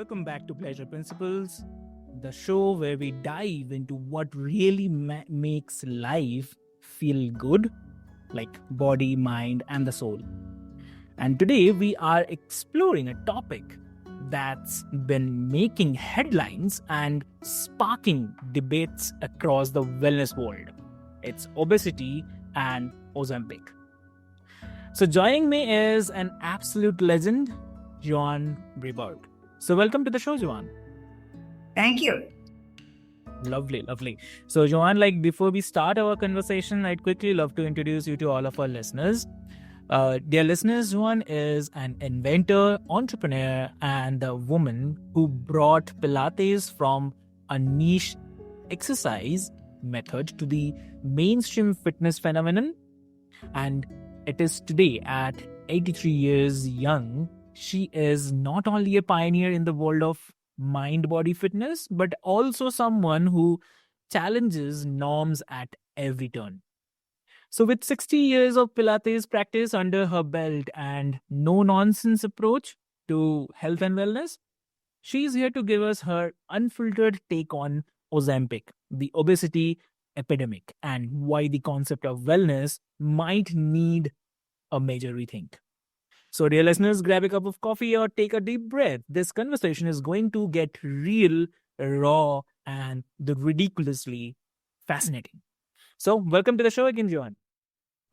Welcome back to Pleasure Principles, the show where we dive into what really makes life feel good, like body, mind, and the soul. And today we are exploring a topic that's been making headlines and sparking debates across the wellness world. It's obesity and Ozempic. So joining me is an absolute legend, Joan Breibart. So welcome to the show, Joan. Thank you. Lovely. So Joan, before we start our conversation, I'd quickly love to introduce you to all of our listeners. Dear listeners, Joan is an inventor, entrepreneur, and a woman who brought Pilates from a niche exercise method to the mainstream fitness phenomenon. And it is today, at 83 years young, she is not only a pioneer in the world of mind-body fitness, but also someone who challenges norms at every turn. So with 60 years of Pilates practice under her belt and no-nonsense approach to health and wellness, she's here to give us her unfiltered take on Ozempic, the obesity epidemic, and why the concept of wellness might need a major rethink. So, dear listeners, grab a cup of coffee or take a deep breath. This conversation is going to get real, raw, and ridiculously fascinating. So, welcome to the show again, Joan.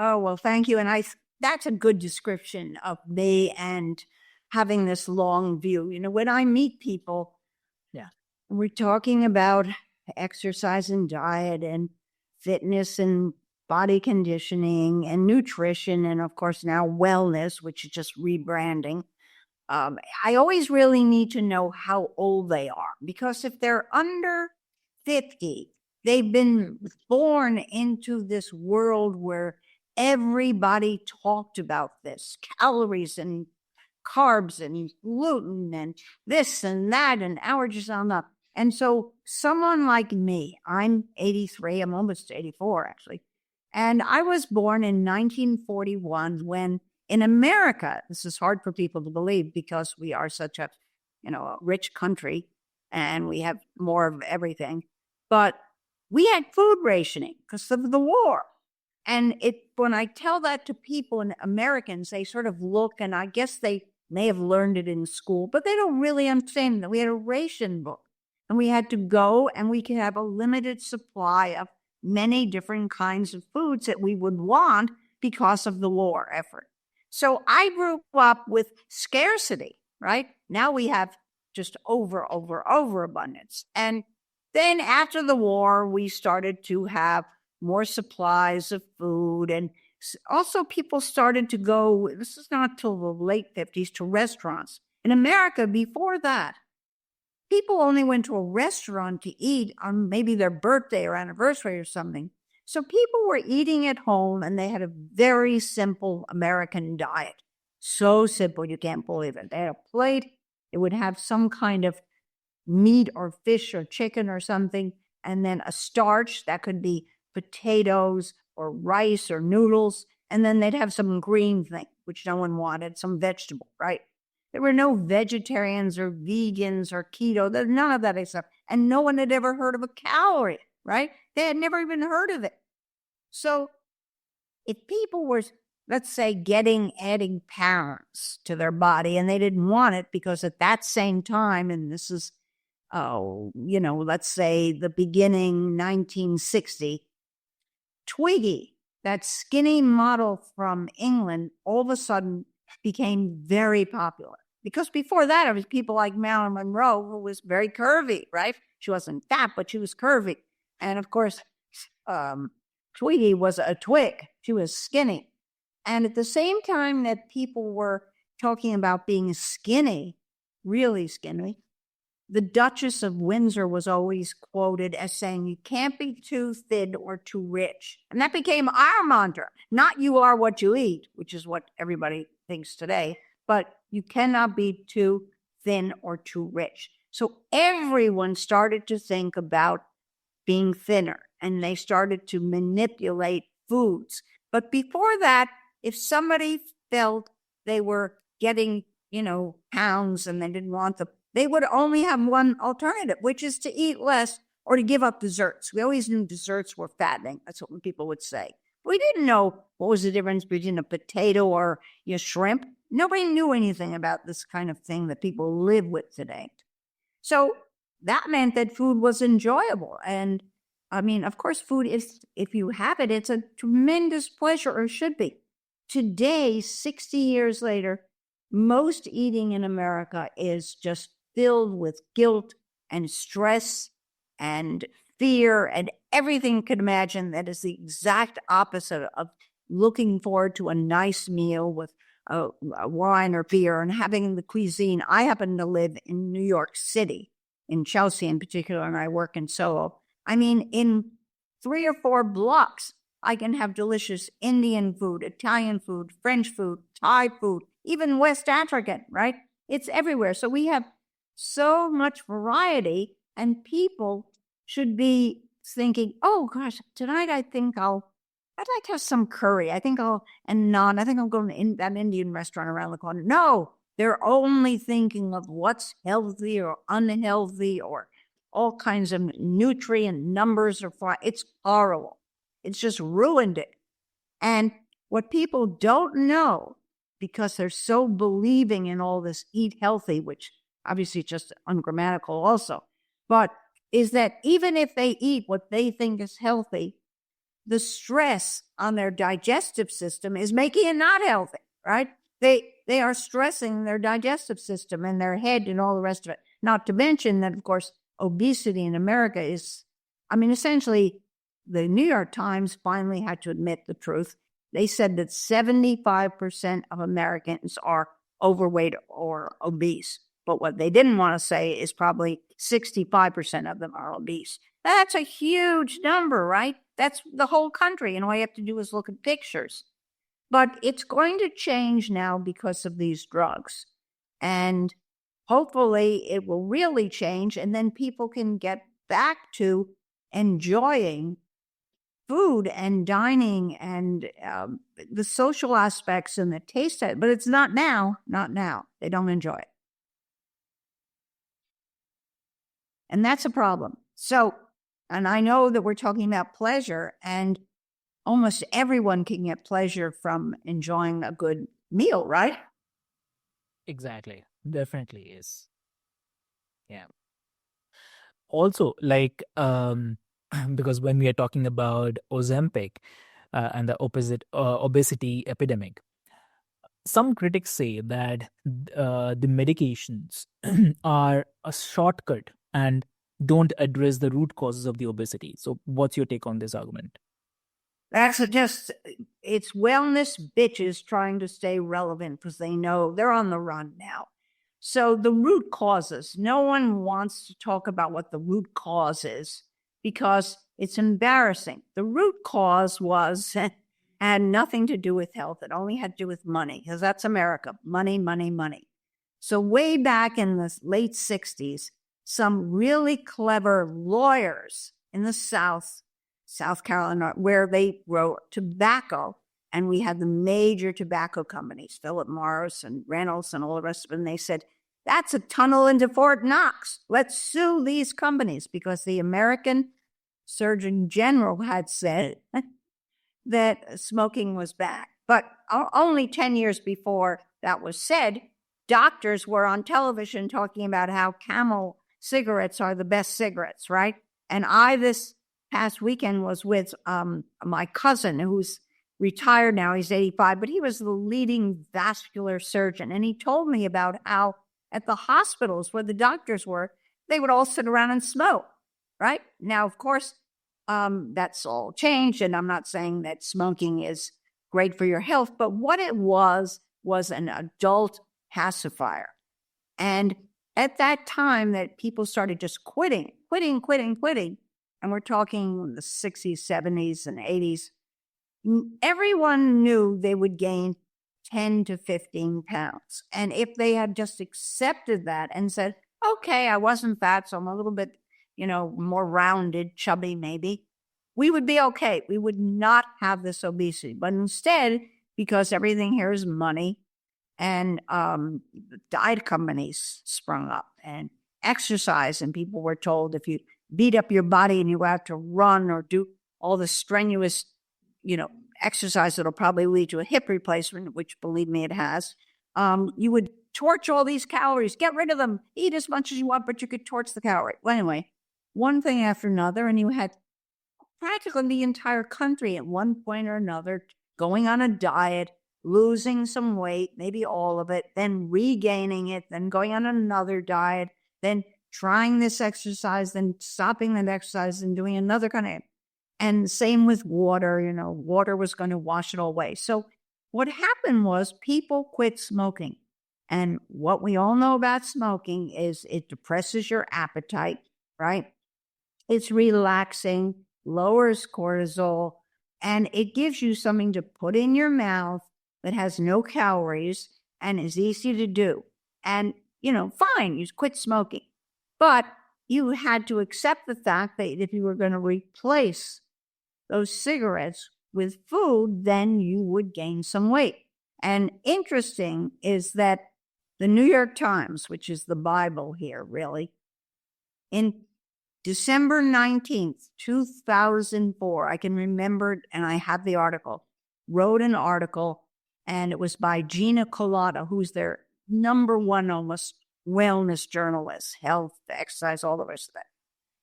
Oh, well, thank you. And that's a good description of me and having this long view. You know, when I meet people, we're talking about exercise and diet and fitness and body conditioning and nutrition, and of course now wellness, which is just rebranding. I always really need to know how old they are, because if they're under 50, they've been born into this world where everybody talked about this, calories and carbs and gluten and this and that and allergies on that. And so someone like me, I'm 83, I'm almost 84 actually. And I was born in 1941 when in America, this is hard for people to believe because we are such a rich country and we have more of everything. But we had food rationing because of the war. And when I tell that to people and Americans, they sort of look, and I guess they may have learned it in school, but they don't really understand that we had a ration book. And we had to go and we could have a limited supply of many different kinds of foods that we would want because of the war effort. So I grew up with scarcity, right? Now we have just overabundance. And then after the war, we started to have more supplies of food. And also people started to go, this is not till the late 50s, to restaurants. In America, before that, people only went to a restaurant to eat on maybe their birthday or anniversary or something. So people were eating at home and they had a very simple American diet. So simple, you can't believe it. They had a plate, it would have some kind of meat or fish or chicken or something, and then a starch that could be potatoes or rice or noodles, and then they'd have some green thing, which no one wanted, some vegetable, right? There were no vegetarians or vegans or keto, none of that stuff. And no one had ever heard of a calorie, right? They had never even heard of it. So if people were, let's say, adding pounds to their body and they didn't want it because at that same time, and this is, let's say the beginning 1960, Twiggy, that skinny model from England, all of a sudden became very popular. Because before that, it was people like Marilyn Monroe, who was very curvy, right? She wasn't fat, but she was curvy. And of course, Twiggy was a twig. She was skinny. And at the same time that people were talking about being skinny, really skinny, the Duchess of Windsor was always quoted as saying, you can't be too thin or too rich. And that became our mantra. Not you are what you eat, which is what everybody thinks today, but you cannot be too thin or too rich. So everyone started to think about being thinner and they started to manipulate foods. But before that, if somebody felt they were getting, pounds and they didn't want they would only have one alternative, which is to eat less or to give up desserts. We always knew desserts were fattening. That's what people would say. We didn't know what was the difference between a potato or shrimp. Nobody knew anything about this kind of thing that people live with today. So that meant that food was enjoyable. And I mean, of course, food is, if you have it, it's a tremendous pleasure, or should be. Today, 60 years later, most eating in America is just filled with guilt and stress and fear and everything you could imagine that is the exact opposite of looking forward to a nice meal with a wine or beer and having the cuisine. I happen to live in New York City, in Chelsea in particular, and I work in Soho. I mean, in 3 or 4 blocks, I can have delicious Indian food, Italian food, French food, Thai food, even West African, right? It's everywhere. So we have so much variety, and people should be thinking, oh gosh, tonight I'd like to have some curry. I think I'll go to that Indian restaurant around the corner. No, they're only thinking of what's healthy or unhealthy or all kinds of nutrient numbers. It's horrible. It's just ruined it. And what people don't know, because they're so believing in all this eat healthy, which obviously is just ungrammatical also, but is that even if they eat what they think is healthy, the stress on their digestive system is making it not healthy, right? They are stressing their digestive system and their head and all the rest of it. Not to mention that, of course, obesity in America is, essentially, the New York Times finally had to admit the truth. They said that 75% of Americans are overweight or obese. But what they didn't want to say is probably 65% of them are obese. That's a huge number, right? That's the whole country, and all you have to do is look at pictures. But it's going to change now because of these drugs. And hopefully it will really change, and then people can get back to enjoying food and dining and the social aspects and the taste of it. But it's not now. They don't enjoy it. And that's a problem. So, and I know that we're talking about pleasure, and almost everyone can get pleasure from enjoying a good meal, right? Exactly. Definitely is. Yeah. Also, like, because when we are talking about Ozempic and the obesity epidemic, some critics say that the medications are a shortcut and don't address the root causes of the obesity. So what's your take on this argument? That's it's wellness bitches trying to stay relevant because they know they're on the run now. So the root causes, no one wants to talk about what the root cause is because it's embarrassing. The root cause had nothing to do with health. It only had to do with money, because that's America. Money, money, money. So way back in the late 60s, some really clever lawyers in the South Carolina, where they wrote tobacco, and we had the major tobacco companies, Philip Morris and Reynolds and all the rest of them. They said, that's a tunnel into Fort Knox. Let's sue these companies, because the American Surgeon General had said that smoking was bad. But only 10 years before that was said, doctors were on television talking about how Camel cigarettes are the best cigarettes, right? And this past weekend was with my cousin, who's retired now. He's 85, but he was the leading vascular surgeon. And he told me about how at the hospitals where the doctors were, they would all sit around and smoke, right? Now, of course, that's all changed. And I'm not saying that smoking is great for your health, but what it was an adult pacifier. And at that time that people started just quitting, and we're talking the 60s, 70s, and 80s, everyone knew they would gain 10 to 15 pounds. And if they had just accepted that and said, okay, I wasn't fat, so I'm a little bit, more rounded, chubby maybe, we would be okay. We would not have this obesity. But instead, because everything here is money, And diet companies sprung up, and exercise. And people were told if you beat up your body and you have to run or do all the strenuous, exercise that'll probably lead to a hip replacement, which believe me, it has. You would torch all these calories, get rid of them, eat as much as you want, but you could torch the calorie. Well, anyway, one thing after another, and you had practically the entire country at one point or another going on a diet, losing some weight, maybe all of it, then regaining it, then going on another diet, then trying this exercise, then stopping that exercise and doing another kind of. And same with water, water was going to wash it all away. So what happened was people quit smoking. And what we all know about smoking is it depresses your appetite, right? It's relaxing, lowers cortisol, and it gives you something to put in your mouth that has no calories and is easy to do. And, fine, you quit smoking. But you had to accept the fact that if you were going to replace those cigarettes with food, then you would gain some weight. And interesting is that the New York Times, which is the Bible here, really, in December 19th, 2004, I can remember it, and I have the article, wrote an article, and it was by Gina Colada, who's their number one almost wellness journalist, health, exercise, all the rest of that.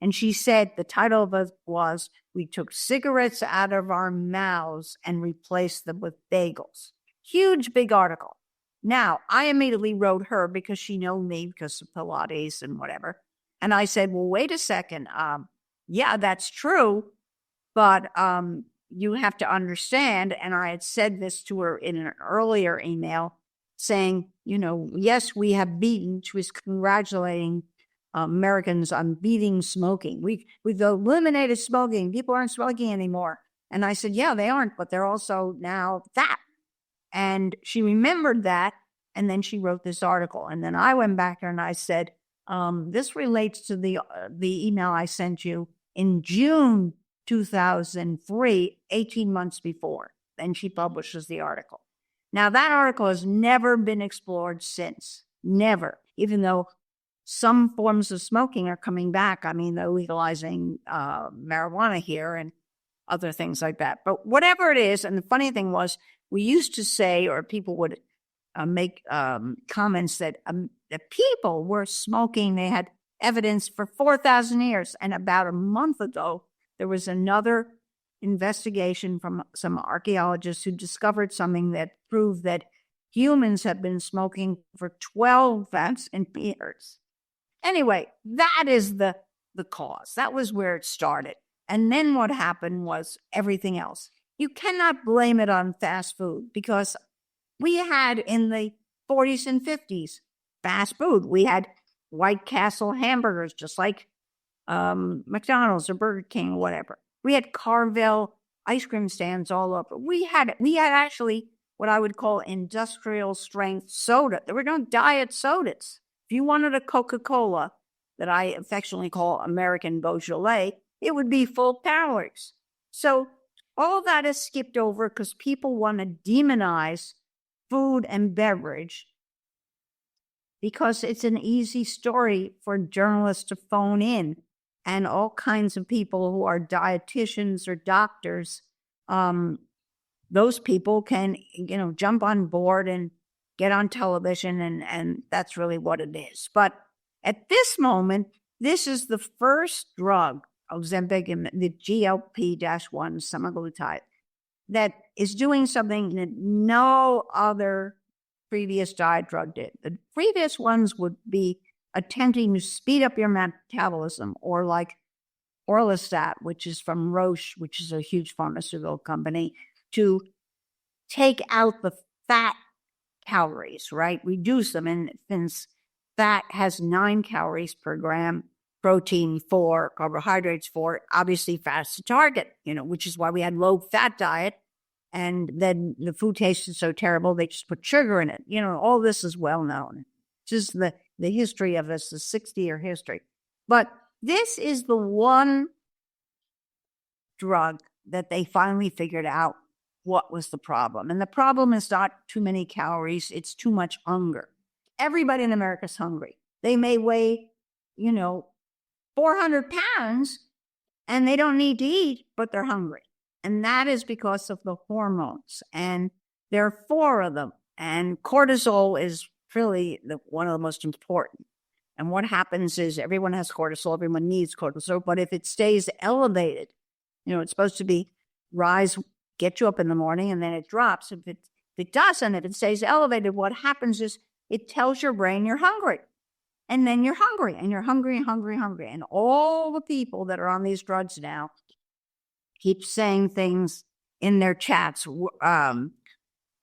And she said, the title of it was, "We took cigarettes out of our mouths and replaced them with bagels." Huge, big article. Now, I immediately wrote her because she knew me because of Pilates and whatever. And I said, well, wait a second. Yeah, that's true. But you have to understand, and I had said this to her in an earlier email, saying, yes, we have beaten, she was congratulating Americans on beating smoking. We've eliminated smoking. People aren't smoking anymore. And I said, yeah, they aren't, but they're also now fat. And she remembered that, and then she wrote this article. And then I went back to her and I said, this relates to the email I sent you in June 2003, 18 months before. Then she publishes the article. Now, that article has never been explored since. Never. Even though some forms of smoking are coming back. I mean, they're legalizing marijuana here and other things like that. But whatever it is, and the funny thing was, we used to say, or people would make comments that people were smoking. They had evidence for 4,000 years. And about a month ago, there was another investigation from some archaeologists who discovered something that proved that humans have been smoking for 12,000 years. Anyway, that is the cause. That was where it started. And then what happened was everything else. You cannot blame it on fast food because we had in the 40s and 50s fast food. We had White Castle hamburgers, just like McDonald's or Burger King or whatever. We had Carvel ice cream stands all over. We had actually what I would call industrial strength soda. There were no diet sodas. If you wanted a Coca-Cola that I affectionately call American Beaujolais, it would be full calories. So all that is skipped over because people want to demonize food and beverage because it's an easy story for journalists to phone in, and all kinds of people who are dietitians or doctors, those people can, jump on board and get on television, and that's really what it is. But at this moment, this is the first drug, Ozempic, and the GLP-1 semaglutide, that is doing something that no other previous diet drug did. The previous ones would be attempting to speed up your metabolism, or like Orlistat, which is from Roche, which is a huge pharmaceutical company, to take out the fat calories, right? Reduce them. And since fat has 9 calories per gram, protein 4, carbohydrates 4, obviously fat's the target, which is why we had low fat diet. And then the food tasted so terrible, they just put sugar in it. All this is well known. Just the history of this, the 60-year history. But this is the one drug that they finally figured out what was the problem. And the problem is not too many calories, it's too much hunger. Everybody in America is hungry. They may weigh, 400 pounds and they don't need to eat, but they're hungry. And that is because of the hormones. And there are 4 of them. And cortisol is really one of the most important. And what happens is everyone has cortisol, everyone needs cortisol, but if it stays elevated, it's supposed to be rise, get you up in the morning, and then it drops. If it doesn't, if it stays elevated, what happens is it tells your brain you're hungry. And then you're hungry, and you're hungry and hungry and hungry. And all the people that are on these drugs now keep saying things in their chats.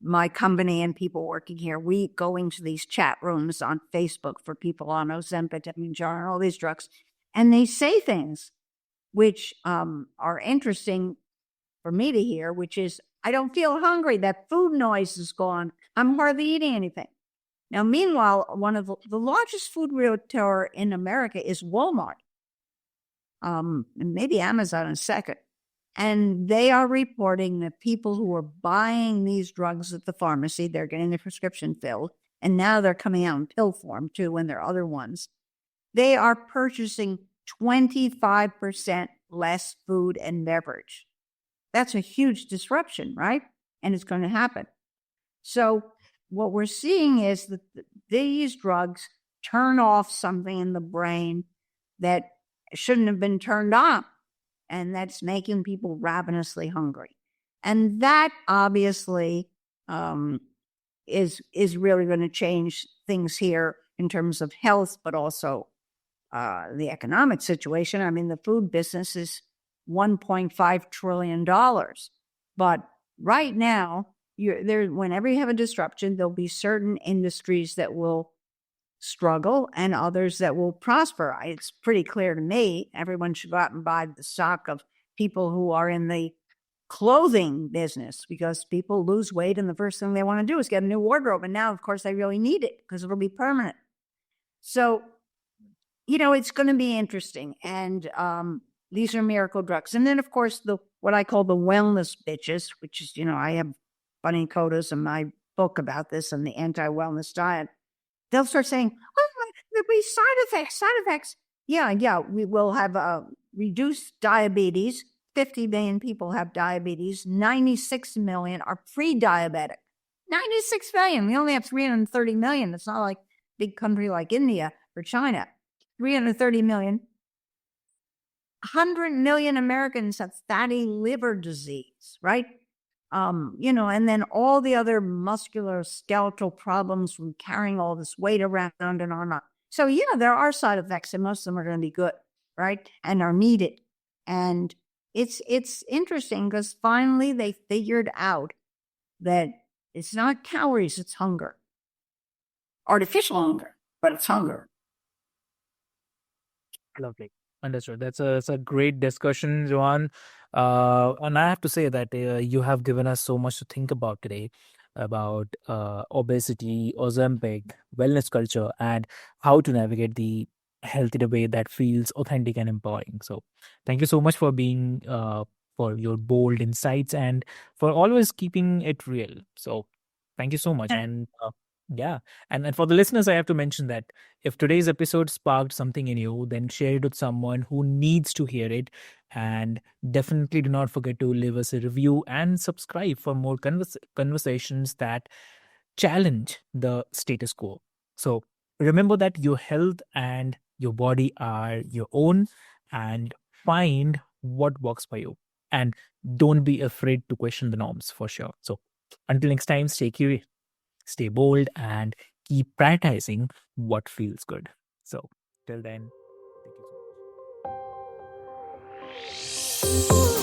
My company and people working here, we go into these chat rooms on Facebook for people on Ozempic, Joan, all these drugs, and they say things which are interesting for me to hear, which is, I don't feel hungry. That food noise is gone. I'm hardly eating anything. Now, meanwhile, one of the largest food retailer in America is Walmart, and maybe Amazon in a second. And they are reporting that people who are buying these drugs at the pharmacy, they're getting their prescription filled, and now they're coming out in pill form too, and there are other ones. They are purchasing 25% less food and beverage. That's a huge disruption, right? And it's going to happen. So what we're seeing is that these drugs turn off something in the brain that shouldn't have been turned on. And that's making people ravenously hungry. And that obviously is really going to change things here in terms of health, but also the economic situation. The food business is $1.5 trillion. But right now, whenever you have a disruption, there'll be certain industries that will struggle and others that will prosper. It's pretty clear to me, everyone should go out and buy the stock of people who are in the clothing business, because people lose weight and the first thing they want to do is get a new wardrobe. And now, of course, they really need it because it'll be permanent. So, it's going to be interesting. And these are miracle drugs. And then, of course, what I call the wellness bitches, which is, I have funny codas in my book about this and the anti-wellness diet. They'll start saying, there'll be side effects. Yeah, we will have reduced diabetes. 50 million people have diabetes. 96 million are pre-diabetic. 96 million. We only have 330 million. It's not like a big country like India or China. 330 million. 100 million Americans have fatty liver disease, right? And then all the other musculoskeletal problems from carrying all this weight around and on. So, there are side effects, and most of them are going to be good, right? And are needed. And it's interesting because finally they figured out that it's not calories, it's hunger. Artificial hunger, but it's hunger. Lovely. Understood. That's a great discussion, Johan. And I have to say that you have given us so much to think about today about obesity, Ozempic, wellness culture, and how to navigate the health in a way that feels authentic and empowering. So thank you so much for being for your bold insights and for always keeping it real. So thank you so much. And yeah. And for the listeners, I have to mention that if today's episode sparked something in you, then share it with someone who needs to hear it. And definitely do not forget to leave us a review and subscribe for more conversations that challenge the status quo. So remember that your health and your body are your own, and find what works for you. And don't be afraid to question the norms, for sure. So until next time, stay curious, stay bold, and keep prioritizing what feels good. So till then, thank you so much.